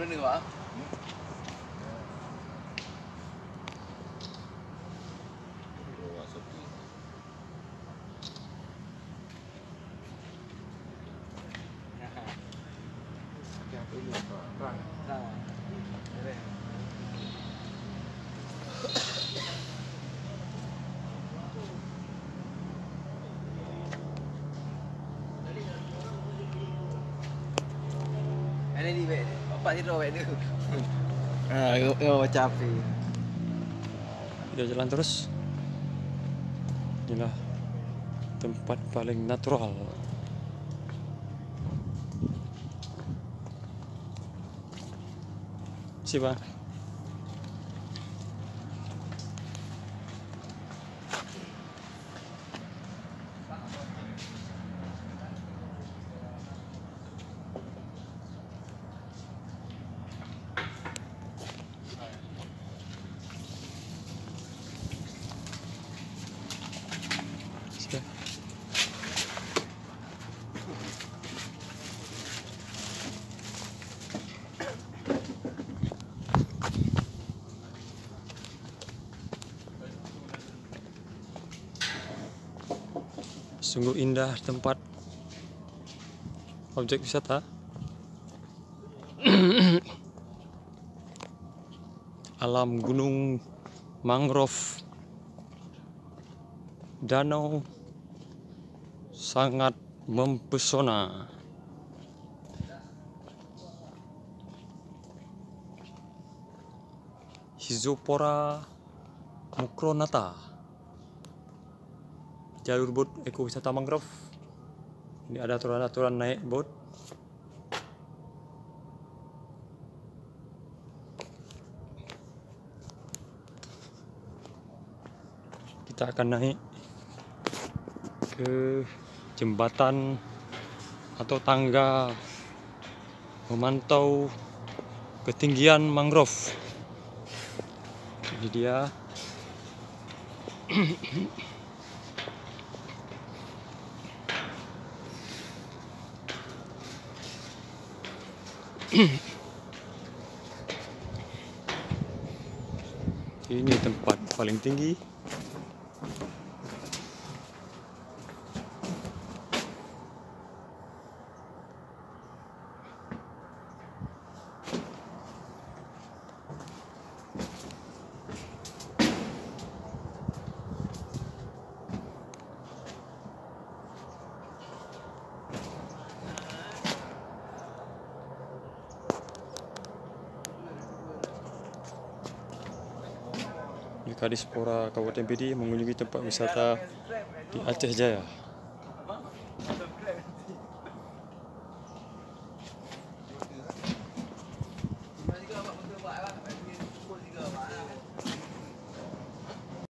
turun ni Pak. Ini di bed. Bapak tidur bed tu. Macam api. Kita jalan terus. Inilah tempat paling natural. Siapa? Sungguh indah tempat objek wisata. Alam gunung, mangrove, danau sangat mempesona. Hizopora mucronata. Jalur bot ekowisata mangrove. Ini ada aturan-aturan naik bot. Kita akan naik ke jembatan atau tangga memantau ketinggian mangrove. Ini dia. Ini tempat paling tinggi. Kadispora Kabupaten Pidi mengunjungi tempat wisata di Aceh Jaya.